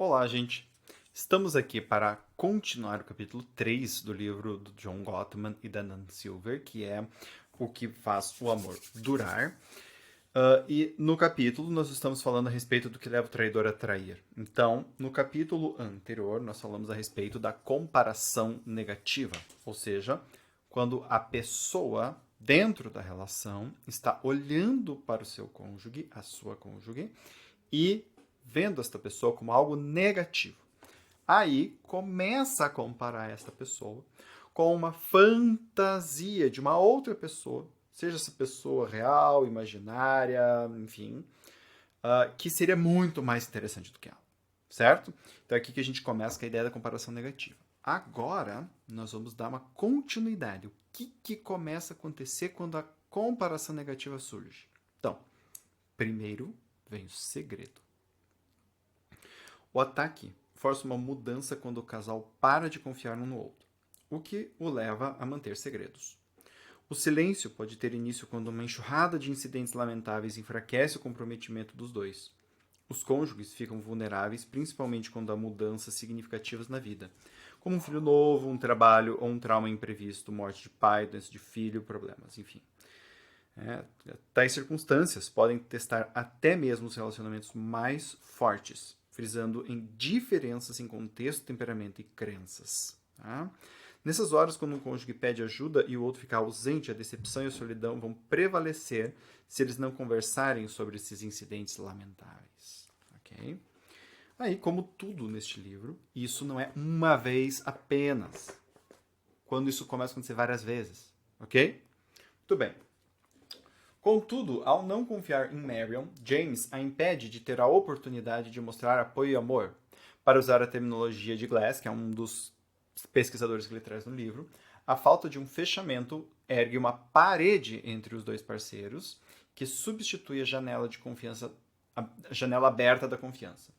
Olá, gente! Estamos aqui para continuar o capítulo 3 do livro do John Gottman e da Nan Silver, que é O que faz o amor durar. E no capítulo nós estamos falando a respeito do que leva o traidor a trair. Então, no capítulo anterior, nós falamos a respeito da comparação negativa, ou seja, quando a pessoa dentro da relação está olhando para o seu cônjuge, a sua cônjuge, e vendo esta pessoa como algo negativo. Aí começa a comparar esta pessoa com uma fantasia de uma outra pessoa, seja essa pessoa real, imaginária, enfim, que seria muito mais interessante do que ela, certo? Então é aqui que a gente começa com a ideia da comparação negativa. Agora, nós vamos dar uma continuidade. O que começa a acontecer quando a comparação negativa surge? Então, primeiro vem o segredo. O ataque força uma mudança quando o casal para de confiar um no outro, o que o leva a manter segredos. O silêncio pode ter início quando uma enxurrada de incidentes lamentáveis enfraquece o comprometimento dos dois. Os cônjuges ficam vulneráveis, principalmente quando há mudanças significativas na vida, como um filho novo, um trabalho ou um trauma imprevisto, morte de pai, doença de filho, problemas, enfim. Tais circunstâncias podem testar até mesmo os relacionamentos mais fortes, frisando em diferenças em contexto, temperamento e crenças. Tá? Nessas horas, quando um cônjuge pede ajuda e o outro fica ausente, a decepção e a solidão vão prevalecer se eles não conversarem sobre esses incidentes lamentáveis. Ok? Aí, como tudo neste livro, isso não é uma vez apenas. Quando isso começa a acontecer várias vezes. Ok? Muito bem. Contudo, ao não confiar em Marion, James a impede de ter a oportunidade de mostrar apoio e amor. Para usar a terminologia de Glass, que é um dos pesquisadores que ele traz no livro, a falta de um fechamento ergue uma parede entre os dois parceiros que substitui a janela de confiança, a janela aberta da confiança.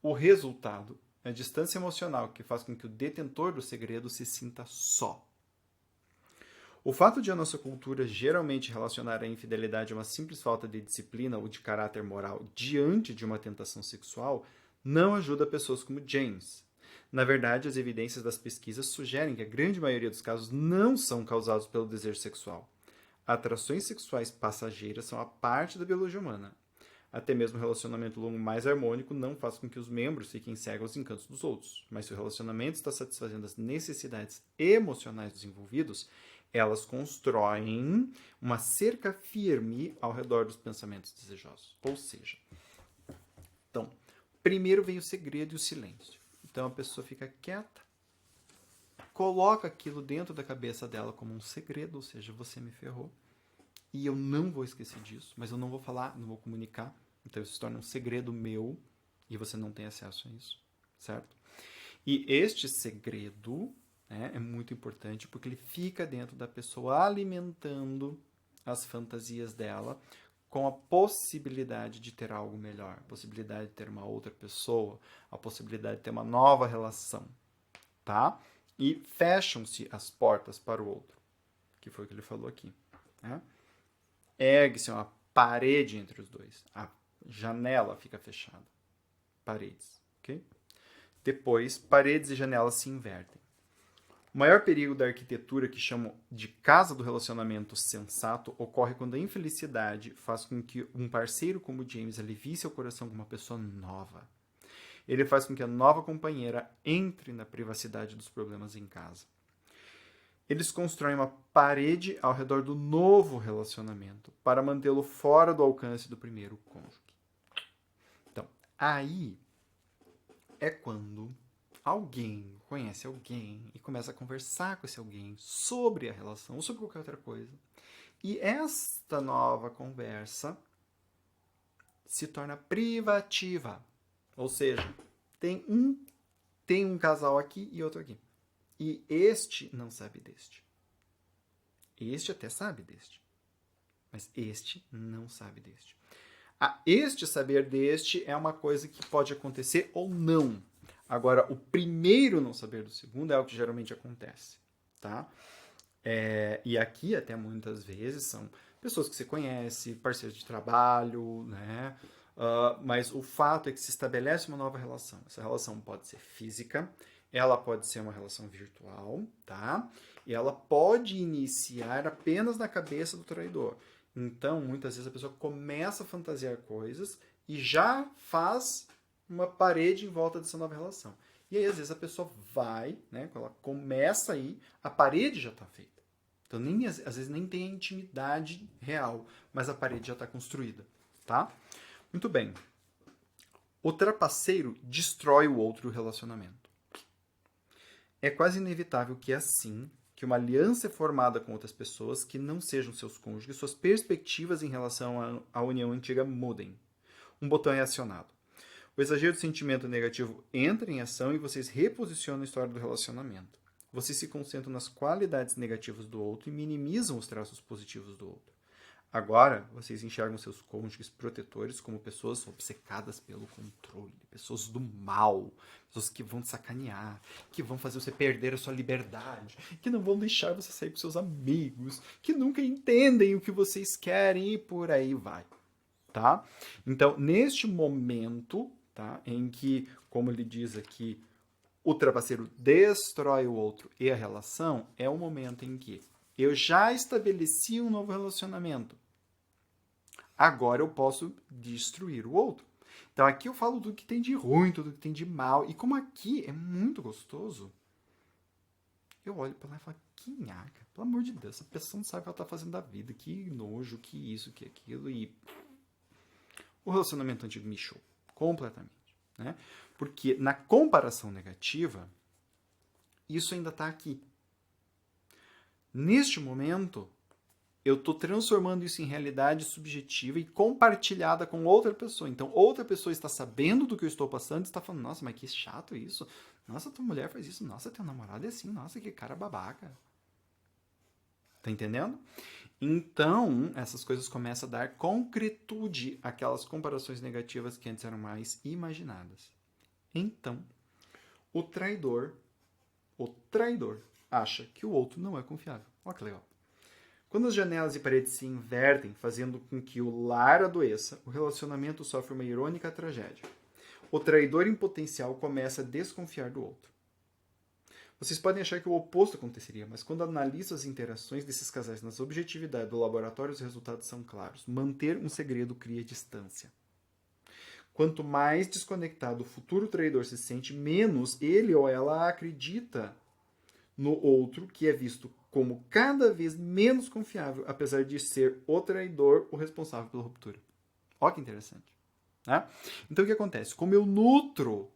O resultado é a distância emocional que faz com que o detentor do segredo se sinta só. O fato de a nossa cultura geralmente relacionar a infidelidade a uma simples falta de disciplina ou de caráter moral diante de uma tentação sexual não ajuda pessoas como James. Na verdade, as evidências das pesquisas sugerem que a grande maioria dos casos não são causados pelo desejo sexual. Atrações sexuais passageiras são a parte da biologia humana. Até mesmo um relacionamento longo mais harmônico não faz com que os membros fiquem cegos aos encantos dos outros. Mas se o relacionamento está satisfazendo as necessidades emocionais dos envolvidos, elas constroem uma cerca firme ao redor dos pensamentos desejosos. Ou seja, então, primeiro vem o segredo e o silêncio. Então a pessoa fica quieta, coloca aquilo dentro da cabeça dela como um segredo, ou seja, você me ferrou. E eu não vou esquecer disso, mas eu não vou falar, não vou comunicar. Então isso se torna um segredo meu e você não tem acesso a isso, certo? E este segredo, é muito importante porque ele fica dentro da pessoa alimentando as fantasias dela com a possibilidade de ter algo melhor, a possibilidade de ter uma outra pessoa, a possibilidade de ter uma nova relação, tá? E fecham-se as portas para o outro, que foi o que ele falou aqui, né? Ergue-se uma parede entre os dois, a janela fica fechada, paredes, ok? Depois, paredes e janelas se invertem. O maior perigo da arquitetura, que chamam de casa do relacionamento sensato, ocorre quando a infelicidade faz com que um parceiro como James alivie seu coração com uma pessoa nova. Ele faz com que a nova companheira entre na privacidade dos problemas em casa. Eles constroem uma parede ao redor do novo relacionamento para mantê-lo fora do alcance do primeiro cônjuge. Então, aí é quando alguém conhece alguém e começa a conversar com esse alguém sobre a relação ou sobre qualquer outra coisa. E esta nova conversa se torna privativa. Ou seja, tem um casal aqui e outro aqui. E este não sabe deste. Este até sabe deste. Mas este não sabe deste. Este saber deste é uma coisa que pode acontecer ou não. Agora, o primeiro não saber do segundo é o que geralmente acontece, tá? E aqui, até muitas vezes, são pessoas que você conhece, parceiros de trabalho, né? mas o fato é que se estabelece uma nova relação. Essa relação pode ser física, ela pode ser uma relação virtual, tá? E ela pode iniciar apenas na cabeça do traidor. Então, muitas vezes a pessoa começa a fantasiar coisas e já faz uma parede em volta dessa nova relação. E aí, às vezes, a pessoa vai, né? Quando ela começa aí, a parede já está feita. Então, às vezes, nem tem a intimidade real, mas a parede já está construída, tá? Muito bem. O trapaceiro destrói o outro relacionamento. É quase inevitável que assim, que uma aliança é formada com outras pessoas que não sejam seus cônjuges, suas perspectivas em relação à união antiga mudem. Um botão é acionado. O exagero do sentimento negativo entra em ação e vocês reposicionam a história do relacionamento. Vocês se concentram nas qualidades negativas do outro e minimizam os traços positivos do outro. Agora, vocês enxergam seus cônjuges protetores como pessoas obcecadas pelo controle, pessoas do mal, pessoas que vão te sacanear, que vão fazer você perder a sua liberdade, que não vão deixar você sair com seus amigos, que nunca entendem o que vocês querem e por aí vai, tá? Então, neste momento, tá, em que, como ele diz aqui, o trapaceiro destrói o outro e a relação, é o momento em que eu já estabeleci um novo relacionamento. Agora eu posso destruir o outro. Então aqui eu falo tudo que tem de ruim, tudo que tem de mal. E como aqui é muito gostoso, eu olho para lá e falo, que nhaca, pelo amor de Deus, essa pessoa não sabe o que ela está fazendo da vida, que nojo, que isso, que aquilo. E o relacionamento antigo me show completamente. Né? Porque na comparação negativa, isso ainda está aqui. Neste momento, eu estou transformando isso em realidade subjetiva e compartilhada com outra pessoa. Então, outra pessoa está sabendo do que eu estou passando e está falando, nossa, mas que chato isso. Nossa, tua mulher faz isso. Nossa, teu namorado é assim. Nossa, que cara babaca. Tá entendendo? Então, essas coisas começam a dar concretude àquelas comparações negativas que antes eram mais imaginadas. Então, o traidor acha que o outro não é confiável. Olha que legal. Quando as janelas e paredes se invertem, fazendo com que o lar adoeça, o relacionamento sofre uma irônica tragédia. O traidor em potencial começa a desconfiar do outro. Vocês podem achar que o oposto aconteceria, mas quando analiso as interações desses casais nas objetividades do laboratório, os resultados são claros. Manter um segredo cria distância. Quanto mais desconectado o futuro traidor se sente, menos ele ou ela acredita no outro, que é visto como cada vez menos confiável, apesar de ser o traidor o responsável pela ruptura. Olha que interessante. Né? Então, o que acontece? Como eu nutro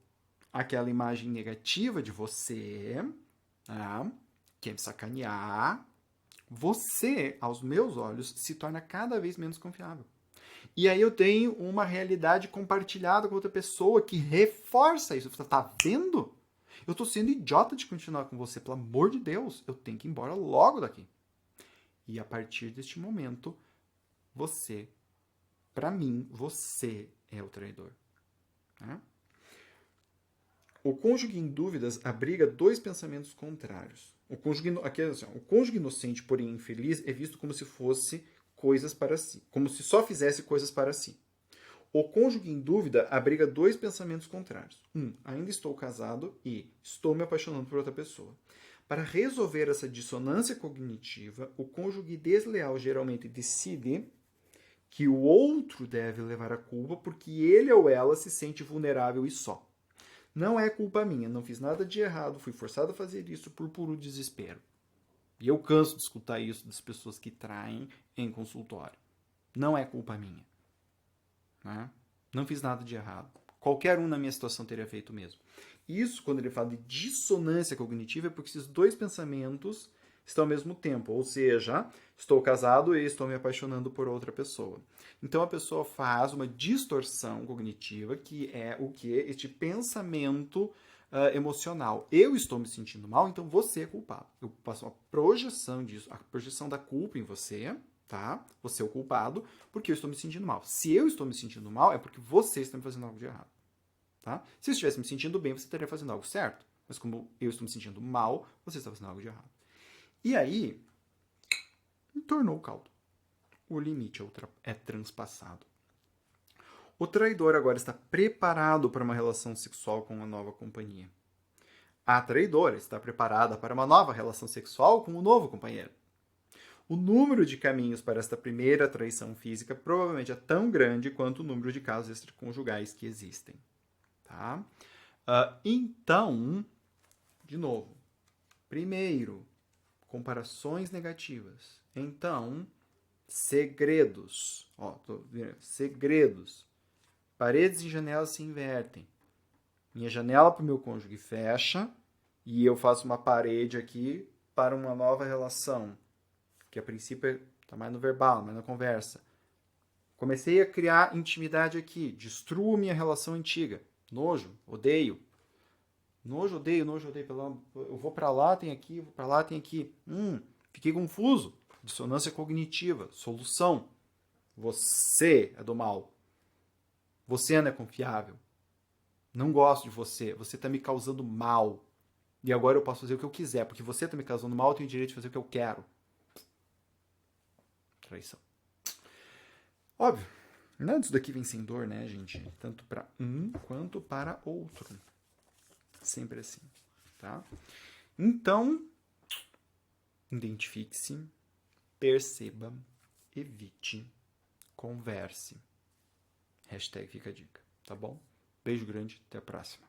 aquela imagem negativa de você, né, quer me sacanear, você, aos meus olhos, se torna cada vez menos confiável. E aí eu tenho uma realidade compartilhada com outra pessoa que reforça isso. Você está vendo? Eu estou sendo idiota de continuar com você. Pelo amor de Deus, eu tenho que ir embora logo daqui. E a partir deste momento, você, para mim, você é o traidor. Né? O cônjuge em dúvidas abriga dois pensamentos contrários. O cônjuge inocente, porém infeliz, é visto como se fosse coisas para si, como se só fizesse coisas para si. O cônjuge em dúvida abriga dois pensamentos contrários. Ainda estou casado e estou me apaixonando por outra pessoa. Para resolver essa dissonância cognitiva, o cônjuge desleal geralmente decide que o outro deve levar a culpa porque ele ou ela se sente vulnerável e só. Não é culpa minha, não fiz nada de errado, fui forçado a fazer isso por puro desespero. E eu canso de escutar isso das pessoas que traem em consultório. Não é culpa minha. Né? Não fiz nada de errado. Qualquer um na minha situação teria feito o mesmo. Isso, quando ele fala de dissonância cognitiva, é porque esses dois pensamentos estão ao mesmo tempo. Ou seja, estou casado e estou me apaixonando por outra pessoa. Então a pessoa faz uma distorção cognitiva, que é o que? Este pensamento emocional. Eu estou me sentindo mal, então você é culpado. Eu faço uma projeção disso, a projeção da culpa em você, tá? Você é o culpado, porque eu estou me sentindo mal. Se eu estou me sentindo mal, é porque você está me fazendo algo de errado. Tá? Se eu estivesse me sentindo bem, você estaria fazendo algo certo. Mas como eu estou me sentindo mal, você está fazendo algo de errado. E aí, tornou o caldo. O limite é transpassado. O traidor agora está preparado para uma relação sexual com uma nova companhia. A traidora está preparada para uma nova relação sexual com um novo companheiro. O número de caminhos para esta primeira traição física provavelmente é tão grande quanto o número de casos extraconjugais que existem. Tá? Então, de novo, primeiro, comparações negativas. Então, segredos. Segredos. Paredes e janelas se invertem. Minha janela para o meu cônjuge fecha e eu faço uma parede aqui para uma nova relação. Que a princípio está mais no verbal, mais na conversa. Comecei a criar intimidade aqui. Destruo minha relação antiga. Nojo, odeio. Nojo, odeio. Eu vou para lá, tem aqui, vou para lá, tem aqui. Fiquei confuso. Dissonância cognitiva. Solução. Você é do mal. Você não é confiável. Não gosto de você. Você está me causando mal. E agora eu posso fazer o que eu quiser. Porque você está me causando mal, eu tenho o direito de fazer o que eu quero. Traição. Óbvio. Nada disso daqui vem sem dor, né, gente? Tanto para um quanto para outro. Sempre assim, tá? Então, identifique-se, perceba, evite, converse. Hashtag fica a dica, tá bom? Beijo grande, até a próxima.